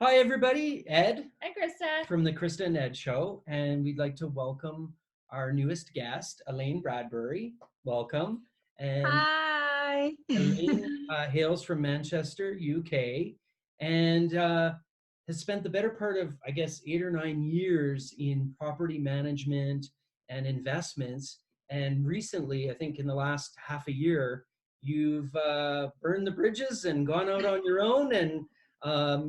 Hi, everybody. Ed Hi, Krista. from the Krista and Ed Show, and we'd like to welcome our newest guest, Alaine Bradbury. Welcome. And Hi. Alaine hails from Manchester, UK, and has spent the better part of, I guess, 8 or 9 years in property management and investments. And recently, I think in the last half a year, you've burned the bridges and gone out on your own, and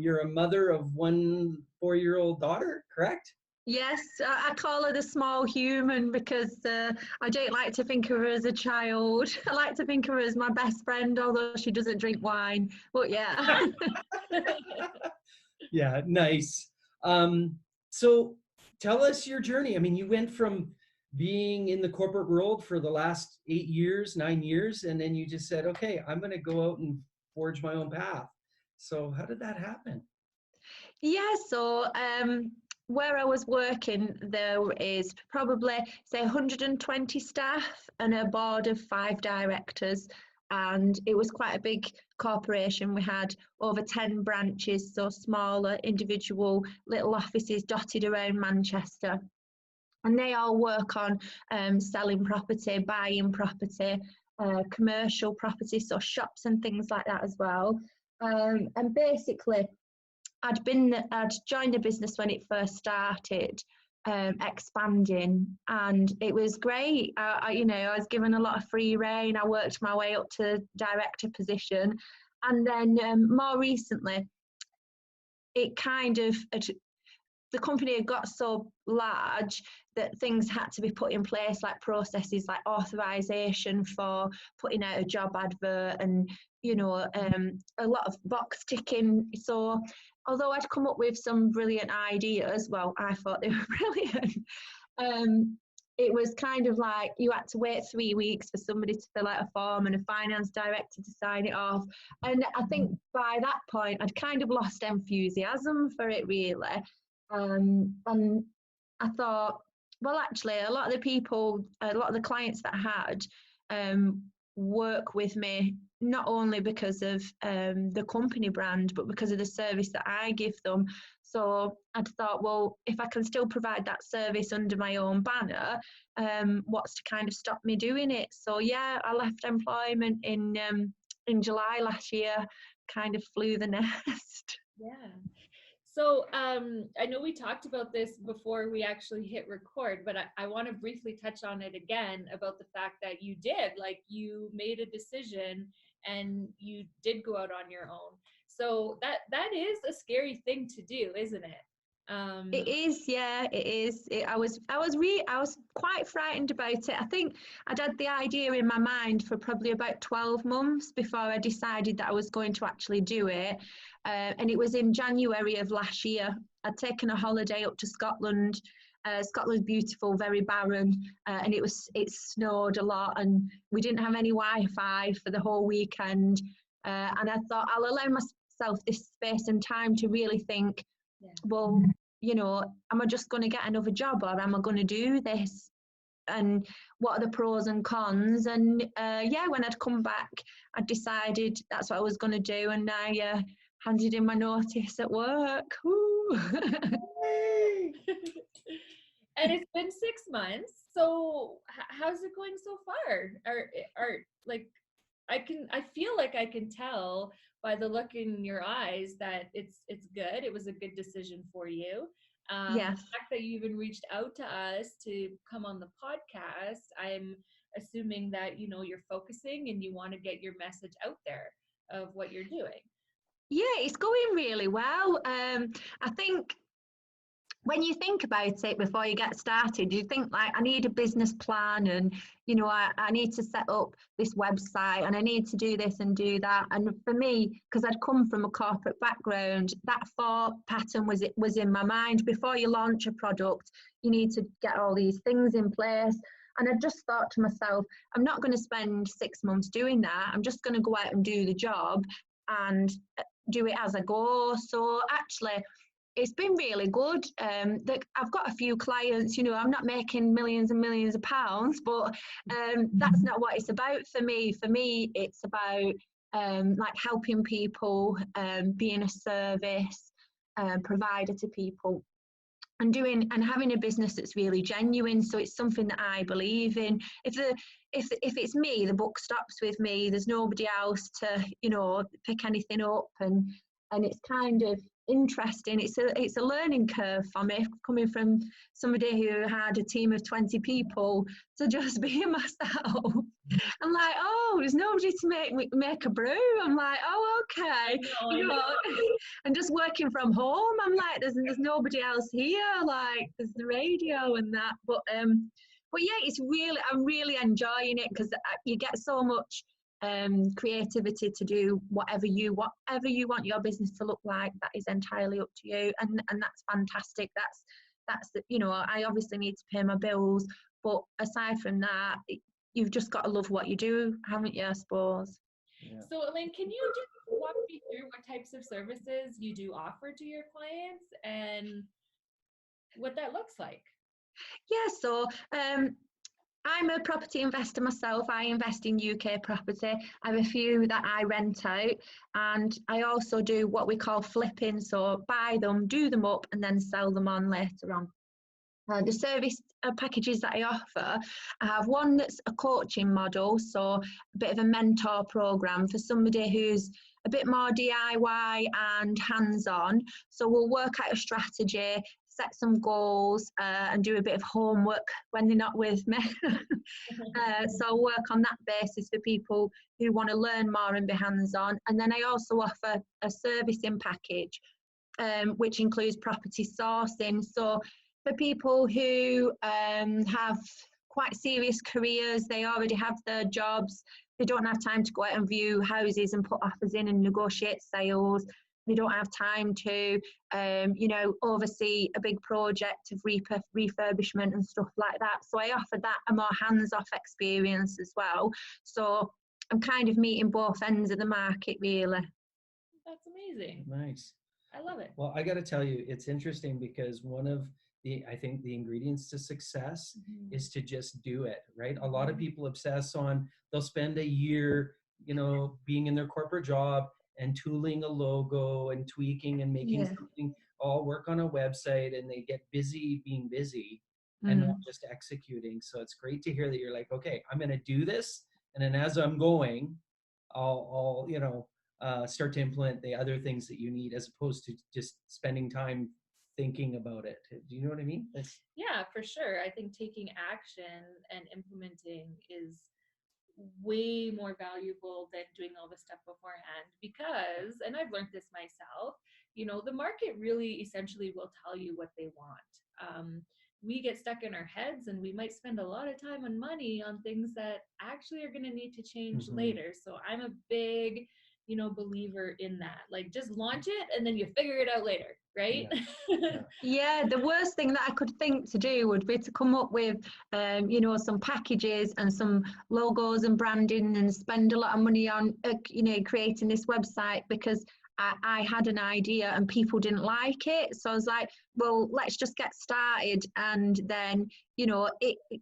you're a mother of one 4-year-old daughter, correct? Yes, I call her the small human because I don't like to think of her as a child. I like to think of her as my best friend, although she doesn't drink wine. But yeah. Yeah, nice. So tell us your journey. I mean, you went from being in the corporate world for the last 8 years, 9 years, and then you just said, okay, I'm going to go out and forge my own path. So how did that happen? Yeah, so where I was working, there is probably, say, 120 staff and a board of 5 directors. And it was quite a big corporation. We had over 10 branches, so smaller individual little offices dotted around Manchester. And they all work on selling property, buying property, commercial property, so shops and things like that as well. And basically, I'd joined a business when it first started, expanding, and it was great. I was given a lot of free rein. I worked my way up to director position, and then more recently, it kind of the company had got so large that things had to be put in place, like processes like authorization for putting out a job advert and a lot of box ticking. So although I'd come up with some brilliant ideas, well, I thought they were brilliant, it was kind of like you had to wait 3 weeks for somebody to fill out a form and a finance director to sign it off. And I think by that point, I'd kind of lost enthusiasm for it, really. And I thought, well, actually, a lot of the clients that I had work with me not only because of the company brand, but because of the service that I give them. So I thought, well, if I can still provide that service under my own banner, what's to kind of stop me doing it? So yeah, I left employment in July last year, kind of flew the nest. Yeah. So I know we talked about this before we actually hit record, but I want to briefly touch on it again about the fact that you made a decision and you did go out on your own. So that is a scary thing to do, isn't it? It is, yeah, it is. I was quite frightened about it. I think I'd had the idea in my mind for probably about 12 months before I decided that I was going to actually do it. And it was in January of last year. I'd taken a holiday up to Scotland. Scotland's beautiful, very barren, and it snowed a lot, and we didn't have any Wi-Fi for the whole weekend. And I thought I'll allow myself this space and time to really think, Yeah. well, am I just going to get another job, or am I going to do this? And what are the pros and cons? And yeah, when I'd come back, I decided that's what I was going to do, and I handed in my notice at work. And it's been 6 months. So how's it going so far? Are like I feel like I can tell by the look in your eyes that it's good. It was a good decision for you. The Yes. fact that you even reached out to us to come on the podcast, I'm assuming that you're focusing and you want to get your message out there of what you're doing. Yeah, it's going really well. I think when you think about it before you get started, you think like, I need a business plan, and I need to set up this website, and I need to do this and do that. And for me, because I'd come from a corporate background, that thought pattern was in my mind. Before you launch a product, you need to get all these things in place. And I just thought to myself, I'm not going to spend 6 months doing that. I'm just going to go out and do the job and do it as I go. So actually, it's been really good. I've got a few clients, I'm not making millions and millions of pounds, but that's not what it's about for me. For me, it's about like helping people, being a service. provider to people, and having a business that's really genuine. So it's something that I believe in. If it's me, the buck stops with me. There's nobody else to, you know, pick anything up, and it's kind of interesting. It's a learning curve for me, coming from somebody who had a team of 20 people to just be myself. I'm like, oh, there's nobody to make a brew. I'm like, oh, okay. You know, and just working from home, I'm like, there's nobody else here. Like, there's the radio and that. But yeah, I'm really enjoying it, because you get so much creativity to do whatever you want your business to look like. That is entirely up to you, and that's fantastic. That's you know, I obviously need to pay my bills, but aside from that, you've just got to love what you do, haven't you, I suppose? Yeah. So Alaine, can you just walk me through what types of services you do offer to your clients and what that looks like? Yeah, so I'm a property investor myself. I invest in UK property. I have a few that I rent out, and I also do what we call flipping. So buy them, do them up, and then sell them on later on. The service packages that I offer, I have one that's a coaching model, so a bit of a mentor program for somebody who's a bit more DIY and hands-on. So we'll work out a strategy, set some goals, and do a bit of homework when they're not with me. So I'll work on that basis for people who want to learn more and be hands-on. And then I also offer a servicing package, which includes property sourcing. So for people who have quite serious careers, they already have their jobs, they don't have time to go out and view houses and put offers in and negotiate sales. They don't have time to, you know, oversee a big project of refurbishment and stuff like that. So I offer that a more hands-off experience as well. So I'm kind of meeting both ends of the market, really. That's amazing. Nice. I love it. Well, I got to tell you, it's interesting because one of I think the ingredients to success is to just do it, right? A lot of people obsess on, they'll spend a year, you know, being in their corporate job and tooling a logo and tweaking and making something, all work on a website, and they get busy being busy and not just executing. So it's great to hear that you're like, okay, I'm going to do this. And then as I'm going, I'll you know, start to implement the other things that you need, as opposed to just spending time thinking about it. Do you know what I mean? Yeah, for sure. I think taking action and implementing is way more valuable than doing all the stuff beforehand, because, and I've learned this myself, you know, the market really essentially will tell you what they want. We get stuck in our heads, and we might spend a lot of time and money on things that actually are going to need to change later. So I'm a big, you know, believer in that. Like, just launch it and then you figure it out later, right? Yeah, the worst thing that I could think to do would be to come up with, you know, some packages and some logos and branding, and spend a lot of money on, you know, creating this website, because I had an idea and people didn't like it. So I was like, well, let's just get started, and then, you know,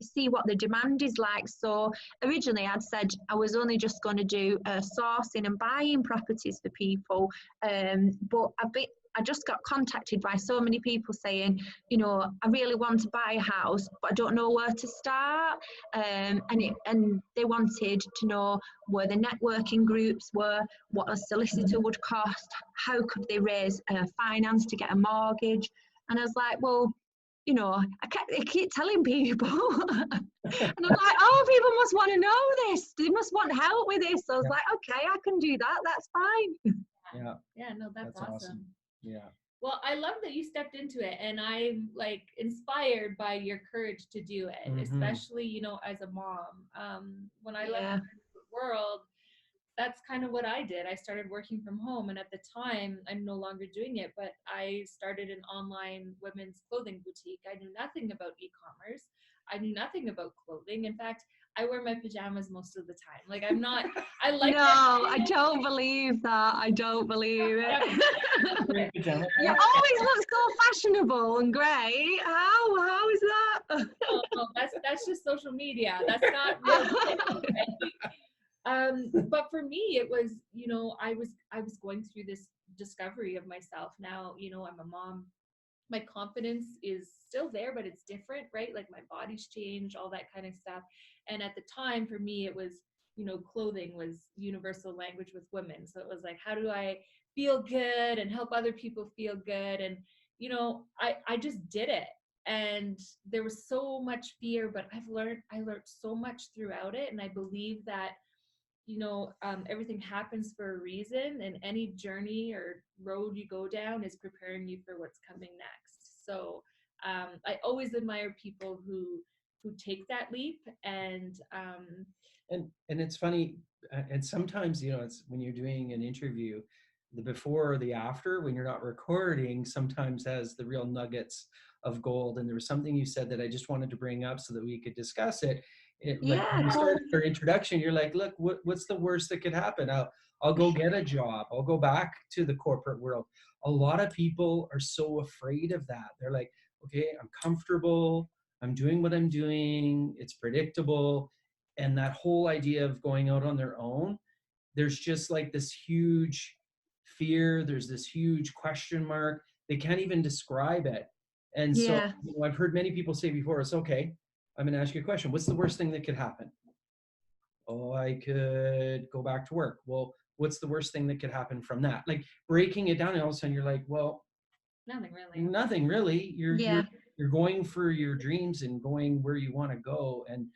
see what the demand is like. So originally I'd said I was only just going to do sourcing and buying properties for people, but I just got contacted by so many people saying, you know, I really want to buy a house, but I don't know where to start. And they wanted to know where the networking groups were, what a solicitor would cost, how could they raise finance to get a mortgage. And I was like, well, you know, I keep telling people. And I'm like, oh, people must want to know this. They must want help with this. So I was like, okay, I can do that. That's fine. Yeah, no, that's awesome. Yeah. Well, I love that you stepped into it, and I'm like inspired by your courage to do it, especially, you know, as a mom. When I left the world, that's kind of what I did. I started working from home, and at the time, I'm no longer doing it, but I started an online women's clothing boutique. I knew nothing about e-commerce. I knew nothing about clothing. In fact, I wear my pajamas most of the time. Like, I'm not, I like No, I don't believe that. I don't believe it. You always look so fashionable and great. How is that? No, that's just social media. That's not real. But for me, it was, you know, I was going through this discovery of myself. Now, you know, I'm a mom. My confidence is still there, but it's different, right? Like my body's changed, all that kind of stuff. And at the time for me, it was, you know, clothing was universal language with women. So it was like, how do I feel good and help other people feel good? And, you know, I just did it. And there was so much fear, but I learned so much throughout it. And I believe that, you know, everything happens for a reason, and any journey or road you go down is preparing you for what's coming next. So I always admire people who take that leap. And it's funny, and sometimes, you know, it's when you're doing an interview, the before or the after, when you're not recording, sometimes has the real nuggets of gold. And there was something you said that I just wanted to bring up so that we could discuss it. Like when you started your introduction, you're like, look, what's the worst that could happen? I'll go get a job. I'll go back to the corporate world. A lot of people are so afraid of that. They're like, okay, I'm comfortable. I'm doing what I'm doing. It's predictable. And that whole idea of going out on their own, there's just like this huge fear. There's this huge question mark. They can't even describe it. And so, Yeah. you know, I've heard many people say before, it's okay, I'm going to ask you a question. What's the worst thing that could happen? Oh, I could go back to work. Well, what's the worst thing that could happen from that? Like breaking it down, and all of a sudden you're like, well, nothing really. Nothing really. Yeah. You're going for your dreams and going where you want to go and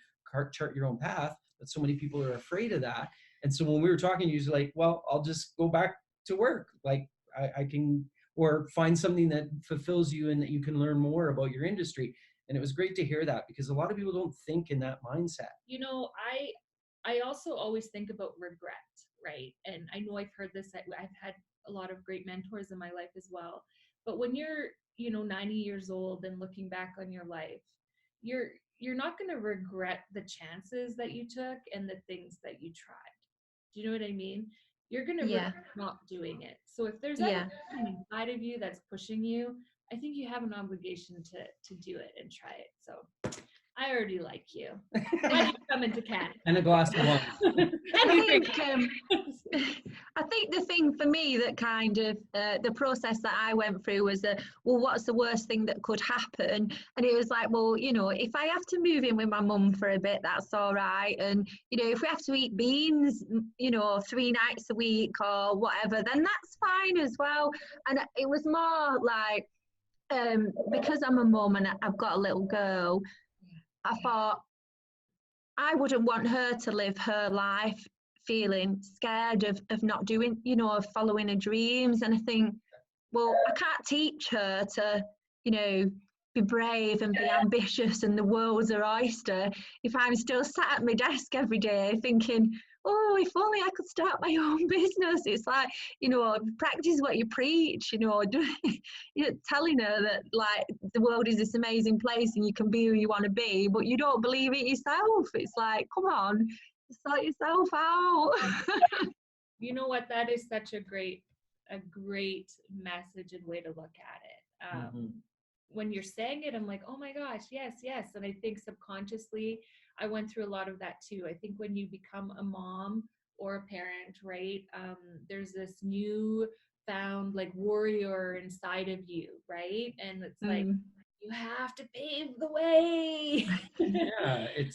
chart your own path. But so many people are afraid of that. And so when we were talking, you was like, well, I'll just go back to work. Like I can, or find something that fulfills you and that you can learn more about your industry. And it was great to hear that, because a lot of people don't think in that mindset. You know, I also always think about regret, right? And I know I've heard this, I've had a lot of great mentors in my life as well. But when you're, you know, 90 years old and looking back on your life, you're not going to regret the chances that you took and the things that you tried. Do you know what I mean? You're going to regret not doing it. So if there's anything inside of you that's pushing you, I think you have an obligation to do it and try it. So I already like you. Why don't you come into Canada? And a glass of wine. I think the thing for me that kind of the process that I went through was well, what's the worst thing that could happen? And it was like, well, you know, if I have to move in with my mum for a bit, that's all right. And, you know, if we have to eat beans, you know, 3 nights a week or whatever, then that's fine as well. And it was more like, because I'm a mum and I've got a little girl, I thought I wouldn't want her to live her life feeling scared of not doing, you know, of following her dreams. And I think, well, I can't teach her to, you know, be brave and be ambitious and the world's her oyster if I'm still sat at my desk every day thinking, oh, if only I could start my own business. It's like, you know, practice what you preach, you know, you're telling her that like the world is this amazing place and you can be who you want to be, but you don't believe it yourself. It's like, come on, sort yourself out. You know what? That is such a great message and way to look at it. When you're saying it, I'm like, oh my gosh, yes. And I think subconsciously, I went through a lot of that too. I think when you become a mom or a parent, right, there's this new found like warrior inside of you, right? And it's like, you have to pave the way. Yeah, it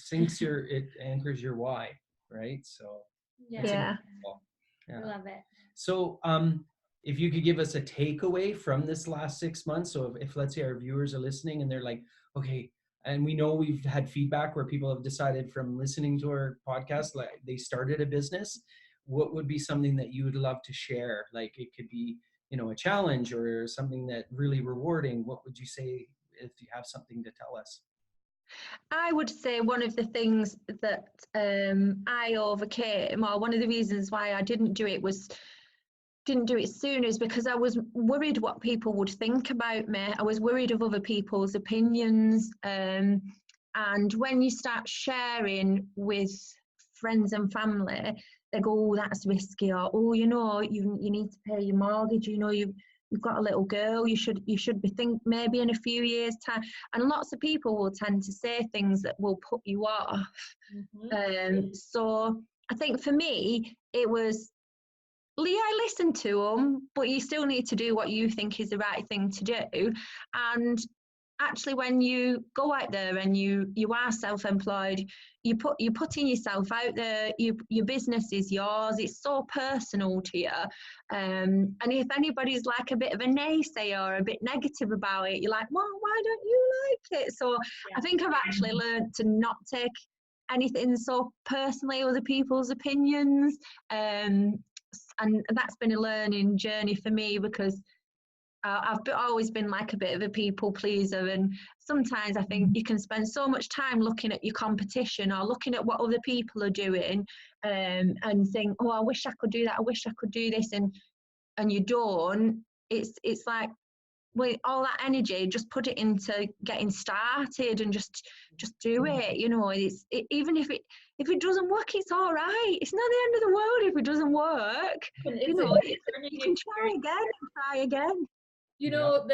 anchors your why, right? So yeah. I love it. So if you could give us a takeaway from this last 6 months. So if let's say our viewers are listening and they're like, okay, and we know we've had feedback where people have decided from listening to our podcast, like they started a business, what would be something that you would love to share? Like it could be, you know, a challenge or something that really rewarding. What would you say if you have something to tell us? I would say one of the things that I overcame, or one of the reasons why I didn't do it sooner, is because I was worried what people would think about me. I was worried of other people's opinions. And when you start sharing with friends and family, they go, oh, that's risky, or, oh, you know, you need to pay your mortgage, you know, you've got a little girl, you should be think maybe in a few years' time. And lots of people will tend to say things that will put you off. So I think for me, it was listen to them, but you still need to do what you think is the right thing to do. And actually, when you go out there and you are self-employed, you're putting yourself out there. Your business is yours. It's so personal to you. And if anybody's like a bit of a naysayer or a bit negative about it, you're like, well, why don't you like it? So I think I've actually learned to not take anything so personally, other people's opinions. And that's been a learning journey for me, because I've always been like a bit of a people pleaser, and sometimes I think you can spend so much time looking at your competition or looking at what other people are doing, and think, oh, I wish I could do that, I wish I could do this, and you don't. It's like, with all that energy, just put it into getting started and just do it. You know, even if it doesn't work, it's all right. It's not the end of the world if it doesn't work. You know, you can try again and try again. You know,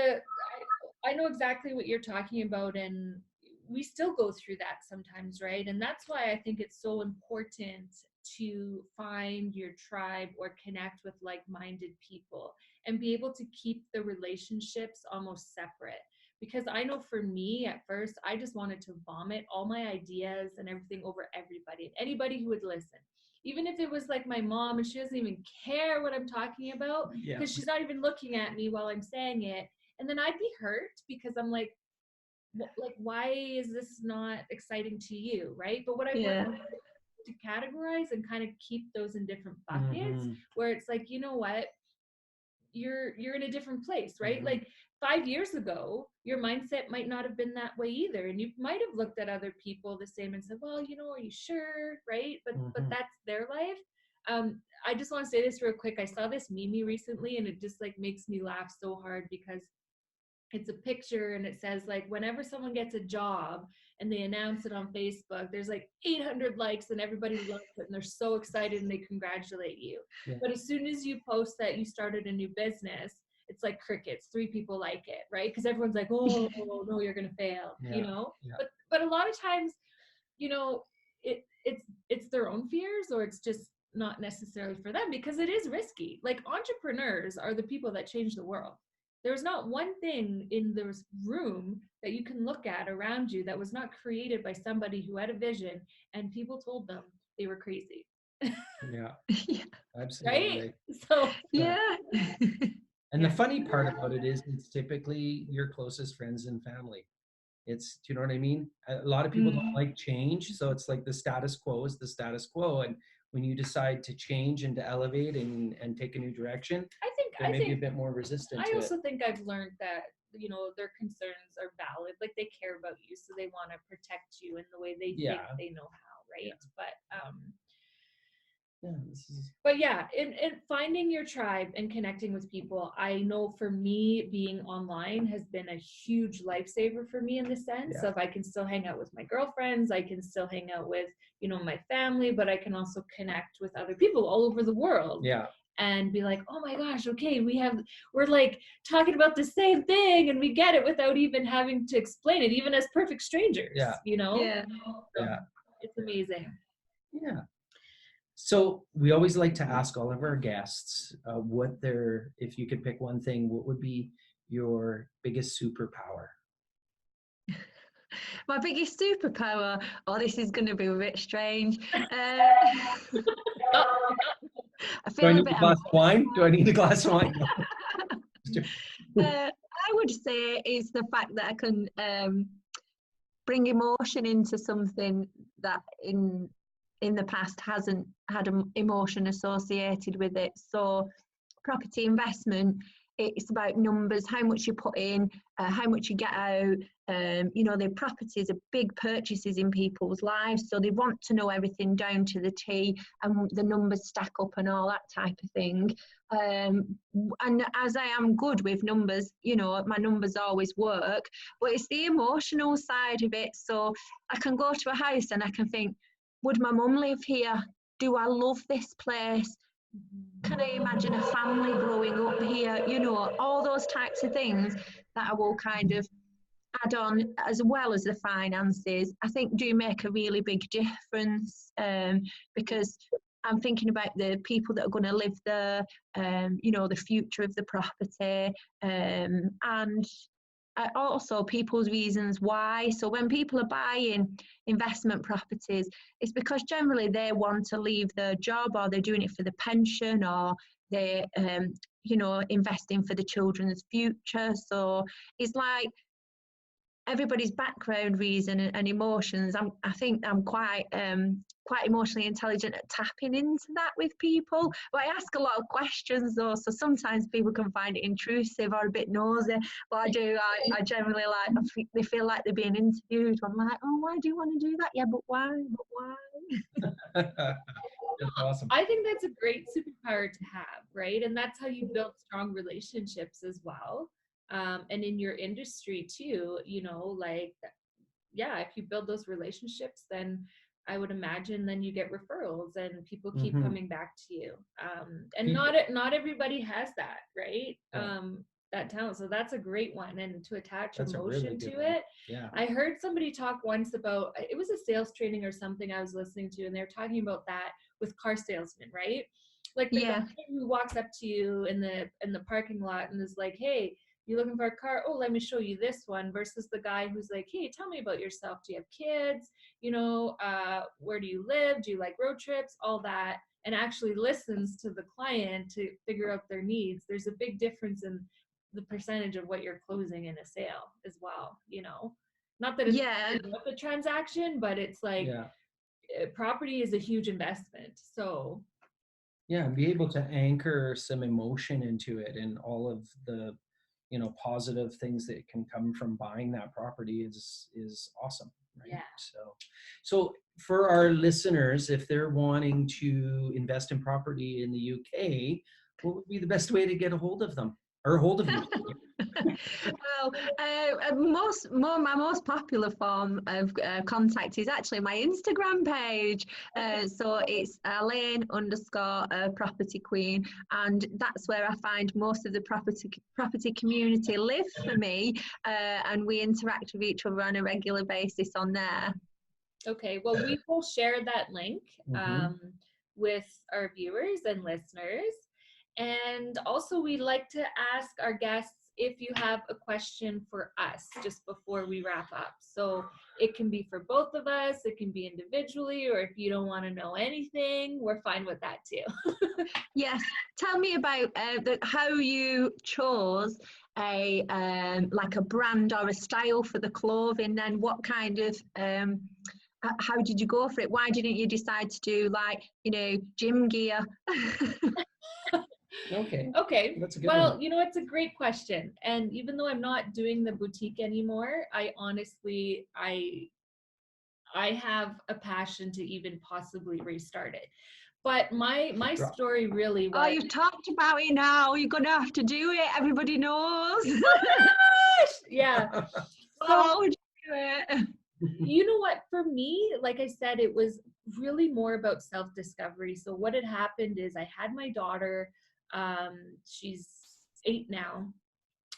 I know exactly what you're talking about, and we still go through that sometimes, right? And that's why I think it's so important to find your tribe or connect with like-minded people and be able to keep the relationships almost separate. Because I know for me, at first, I just wanted to vomit all my ideas and everything over everybody, anybody who would listen. Even if it was like my mom and she doesn't even care what I'm talking about, because she's not even looking at me while I'm saying it. And then I'd be hurt because I'm like, why is this not exciting to you, right? But what I want to categorize and kind of keep those in different buckets, where it's like, you know what, you're in a different place, right? Like 5 years ago, your mindset might not have been that way either, and you might have looked at other people the same and said, well, you know, are you sure, right? But that's their life. I just want to say this real quick. I saw this meme recently, and it just like makes me laugh so hard, because it's a picture and it says like, whenever someone gets a job and they announce it on Facebook, there's like 800 likes and everybody loves it and they're so excited and they congratulate you. But as soon as you post that you started a new business, it's like crickets. 3 people like it, right? Because everyone's like, oh no, you're gonna fail, you know. But a lot of times, you know, it's their own fears, or it's just not necessarily for them, because it is risky. Like, entrepreneurs are the people that change the world. There's not one thing in this room that you can look at around you that was not created by somebody who had a vision and people told them they were crazy. Absolutely. Right? So and the funny part about it is, it's typically your closest friends and family. It's, do you know what I mean? A lot of people don't like change, so it's like the status quo is the status quo, and when you decide to change and to elevate and take a new direction, I think a bit more resistant to it. I also think I've learned that, you know, their concerns are valid. Like, they care about you, so they want to protect you in the way they think they know how, right? But in finding your tribe and connecting with people, I know for me, being online has been a huge lifesaver for me, in the sense of I can still hang out with my girlfriends, I can still hang out with, you know, my family, but I can also connect with other people all over the world. And be like, oh my gosh, okay, we're like talking about the same thing and we get it without even having to explain it, even as perfect strangers, you know? It's amazing. So we always like to ask all of our guests if you could pick one thing, what would be your biggest superpower? My biggest superpower, this is going to be a bit strange. Do I need a glass of wine? Do I need a glass of wine? I would say is the fact that I can bring emotion into something that in the past hasn't had an emotion associated with it. So property investment, it's about numbers, how much you put in, how much you get out. You know, the properties are big purchases in people's lives, so they want to know everything down to the T, and the numbers stack up and all that type of thing. And as I am good with numbers, you know, my numbers always work, but it's the emotional side of it. So I can go to a house and I can think, would my mum live here? Do I love this place? Can I imagine a family growing up here? You know, all those types of things that I will kind of add on, as well as the finances, I think do make a really big difference, because I'm thinking about the people that are going to live there, you know, the future of the property, and also people's reasons why. So when people are buying investment properties, it's because generally they want to leave their job, or they're doing it for the pension, or they're you know, investing for the children's future. So it's like everybody's background reason and emotions. I think I'm quite emotionally intelligent at tapping into that with people. But I ask a lot of questions though, so sometimes people can find it intrusive or a bit nosy. But I generally like, they feel like they're being interviewed. I'm like, oh, why do you want to do that? Yeah, but why? But why? That's awesome. I think that's a great superpower to have, right? And that's how you build strong relationships as well. And in your industry too, you know, like, yeah, if you build those relationships, then I would imagine then you get referrals and people keep coming back to you. And not everybody has that, right? Yeah. That talent. So that's a great one. And to attach That's emotion really to one. it. Yeah. I heard somebody talk once about, it was a sales training or something I was listening to, and they're talking about that with car salesmen, right? Like the guy who walks up to you in the parking lot and is like, hey, you looking for a car? Oh, let me show you this one, versus the guy who's like, hey, tell me about yourself. Do you have kids? You know, where do you live? Do you like road trips? All that, and actually listens to the client to figure out their needs. There's a big difference in the percentage of what you're closing in a sale as well, you know? Not that it's about the transaction, but it's like property is a huge investment. So yeah, and be able to anchor some emotion into it, and all of the, you know, positive things that can come from buying that property is awesome, right? Yeah. So for our listeners, if they're wanting to invest in property in the UK, what would be the best way to get a hold of them, or hold of you? Well, my most popular form of contact is actually my Instagram page. So it's Alaine_property queen, and that's where I find most of the property community live for me, and we interact with each other on a regular basis on there. Okay, well, we will share that link with our viewers and listeners. And also, we like to ask our guests if you have a question for us just before we wrap up. So it can be for both of us, it can be individually, or if you don't want to know anything, we're fine with that too. Yes, tell me about how you chose a like a brand or a style for the clothing. Then what kind of how did you go for it? Why didn't you decide to do, like, you know, gym gear? Okay. That's a good well, one. You know, it's a great question. And even though I'm not doing the boutique anymore, I honestly, I have a passion to even possibly restart it. But my story really was... Oh, you've talked about it now. You're going to have to do it. Everybody knows. Yeah. How would you do it? You know what, for me, like I said, it was really more about self-discovery. So what had happened is I had my daughter, she's 8 now.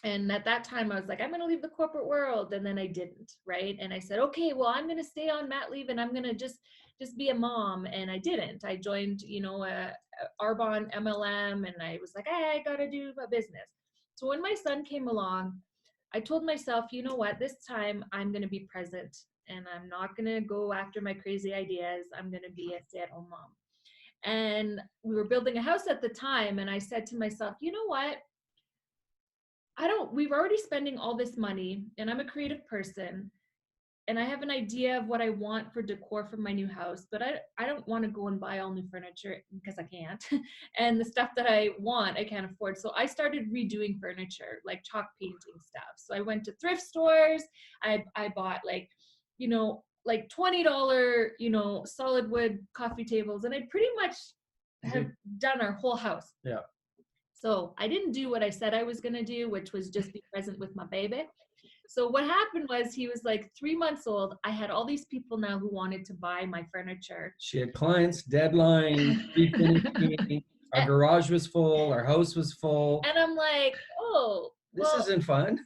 And at that time I was like, I'm going to leave the corporate world. And then I didn't. Right. And I said, okay, well, I'm going to stay on mat leave and I'm going to just be a mom. And I didn't. I joined, you know, a Arbonne MLM, and I was like, hey, I got to do a business. So when my son came along, I told myself, you know what, this time I'm going to be present and I'm not going to go after my crazy ideas. I'm going to be a stay-at-home mom. And we were building a house at the time. And I said to myself, you know what? We've already spending all this money, and I'm a creative person, and I have an idea of what I want for decor for my new house, but I don't want to go and buy all new furniture because I can't. And the stuff that I want, I can't afford. So I started redoing furniture, like chalk painting stuff. So I went to thrift stores. I bought, like, you know, like $20, you know, solid wood coffee tables. And I pretty much have done our whole house. Yeah. So I didn't do what I said I was going to do, which was just be present with my baby. So what happened was, he was like 3 months old. I had all these people now who wanted to buy my furniture. She had clients, deadlines, refinishing. Our garage was full. Our house was full. And I'm like, oh, this isn't fun.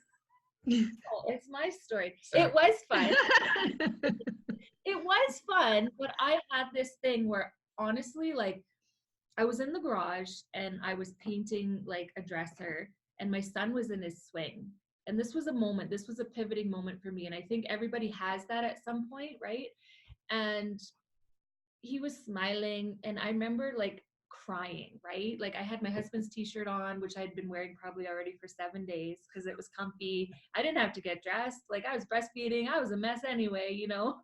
Oh, it's my story. Sorry. It was fun. It was fun, but I had this thing where honestly, like, I was in the garage and I was painting like a dresser, and my son was in his swing. And this was a pivoting moment for me. And I think everybody has that at some point, right? And he was smiling, and I remember like crying, right? Like, I had my husband's t-shirt on, which I'd been wearing probably already for 7 days because it was comfy. I didn't have to get dressed. Like, I was breastfeeding. I was a mess anyway, you know?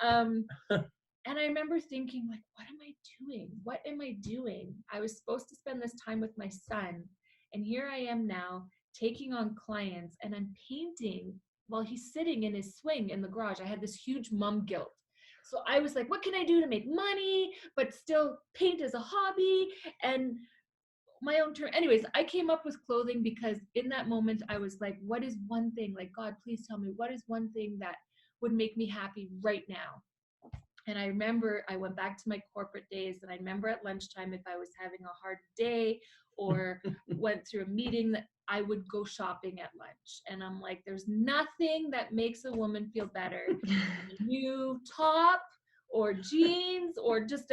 Um, and I remember thinking, like, what am I doing? What am I doing? I was supposed to spend this time with my son, and here I am now taking on clients, and I'm painting while he's sitting in his swing in the garage. I had this huge mom guilt. So I was like, what can I do to make money, but still paint as a hobby and my own term? Anyways, I came up with clothing because in that moment I was like, what is one thing, like, God, please tell me, what is one thing that would make me happy right now? And I remember I went back to my corporate days, and I remember at lunchtime, if I was having a hard day or went through a meeting, that I would go shopping at lunch. And I'm like, there's nothing that makes a woman feel better than a new top or jeans or just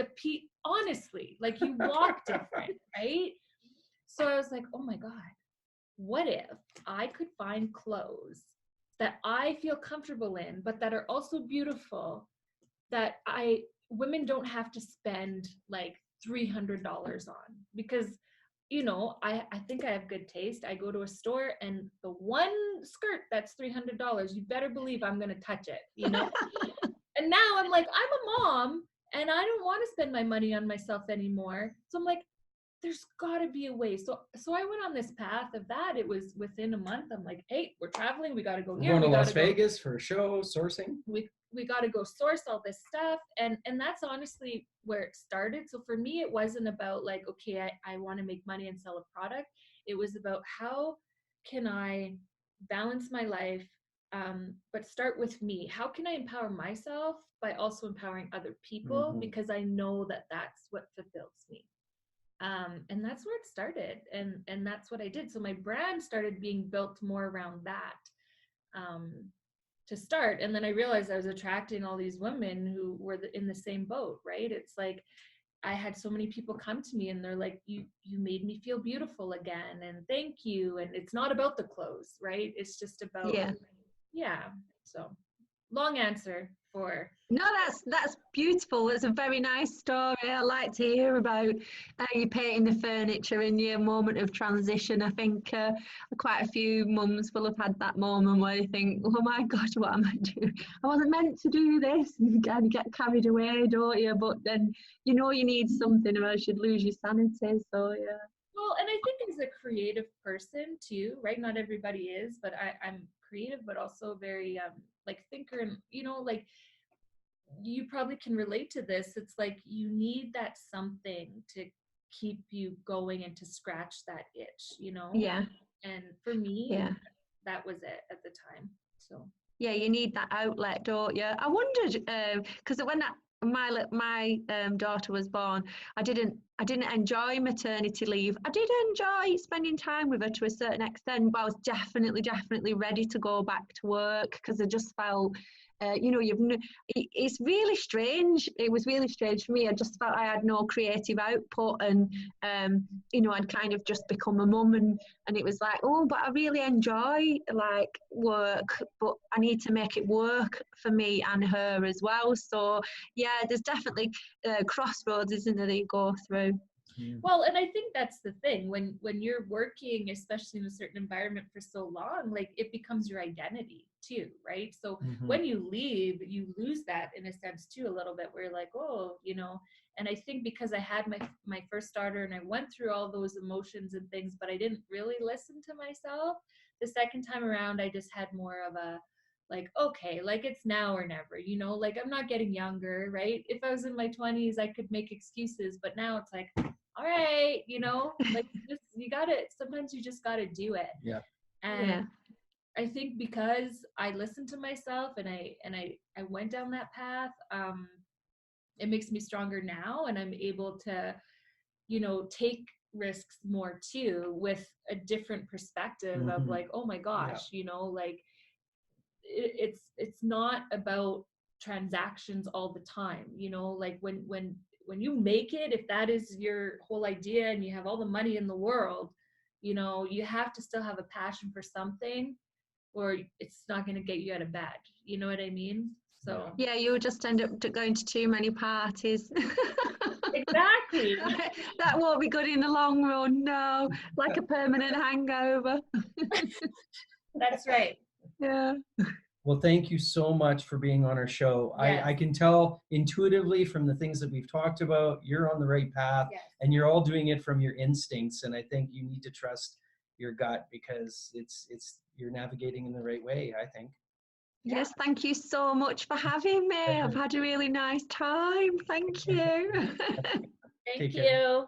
honestly, like, you walk different, right? So I was like, oh my God, what if I could find clothes that I feel comfortable in, but that are also beautiful, that women don't have to spend like $300 on? Because, you know, I think I have good taste. I go to a store, and the one skirt that's $300, you better believe I'm going to touch it, you know? And now I'm like, I'm a mom and I don't want to spend my money on myself anymore. So I'm like, there's got to be a way. So I went on this path of that. It was within a month. I'm like, hey, we're traveling. We got to go here. We're going to Las Vegas for a show, sourcing. We got to go source all this stuff. And that's honestly where it started. So for me, it wasn't about like, okay, I want to make money and sell a product. It was about, how can I balance my life, but start with me? How can I empower myself by also empowering other people? Mm-hmm. Because I know that that's what fulfills me. And that's where it started. And that's what I did. So my brand started being built more around that, to start. And then I realized I was attracting all these women who were in the same boat, right? It's like, I had so many people come to me and they're like, you made me feel beautiful again, and thank you. And it's not about the clothes, right? It's just about, yeah. So long answer for. No, that's beautiful. It's a very nice story. I like to hear about you painting the furniture in your moment of transition. I think quite a few mums will have had that moment where you think, oh my gosh, what am I doing? I wasn't meant to do this. And you kind of get carried away, don't you? But then you know you need something, or else you'd lose your sanity. So yeah. Well, and I think as a creative person too, right? Not everybody is, but I'm creative, but also very like thinker, and you know, like, you probably can relate to this. It's like you need that something to keep you going and to scratch that itch, you know? Yeah. And for me, yeah, that was it at the time. So yeah, you need that outlet, don't you? I wondered because when my daughter was born, I didn't enjoy maternity leave. I did enjoy spending time with her to a certain extent, but I was definitely ready to go back to work, because I just felt you know, it's really strange. It was really strange for me. I just felt I had no creative output, and you know, I'd kind of just become a mum, and it was like, oh, but I really enjoy like work, but I need to make it work for me and her as well. So yeah, there's definitely crossroads, isn't there, that you go through. Well, and I think that's the thing, when you're working, especially in a certain environment for so long, like, it becomes your identity too, right? So when you leave, you lose that in a sense too, a little bit, where you're like, oh, you know. And I think because I had my first daughter, and I went through all those emotions and things, but I didn't really listen to myself. The second time around, I just had more of a, like, okay, like, it's now or never, you know, like, I'm not getting younger, right? If I was in my 20s, I could make excuses, but now it's like, all right, you know, like, sometimes you just gotta do it. Yeah. And I think because I listened to myself, and I went down that path, it makes me stronger now, and I'm able to, you know, take risks more too, with a different perspective of like, oh my gosh, you know, like, it's not about transactions all the time, you know, like when when you make it, if that is your whole idea and you have all the money in the world, you know, you have to still have a passion for something, or it's not going to get you out of bed. You know what I mean? So yeah, you'll just end up going to too many parties. exactly. That won't be good in the long run. No, like a permanent hangover. That's right. Yeah. Well, thank you so much for being on our show. Yes. I can tell intuitively from the things that we've talked about, you're on the right path, Yes. and you're all doing it from your instincts. And I think you need to trust your gut, because you're navigating in the right way, I think. Yes, thank you so much for having me. I've had a really nice time. Thank you. Thank Take care. you.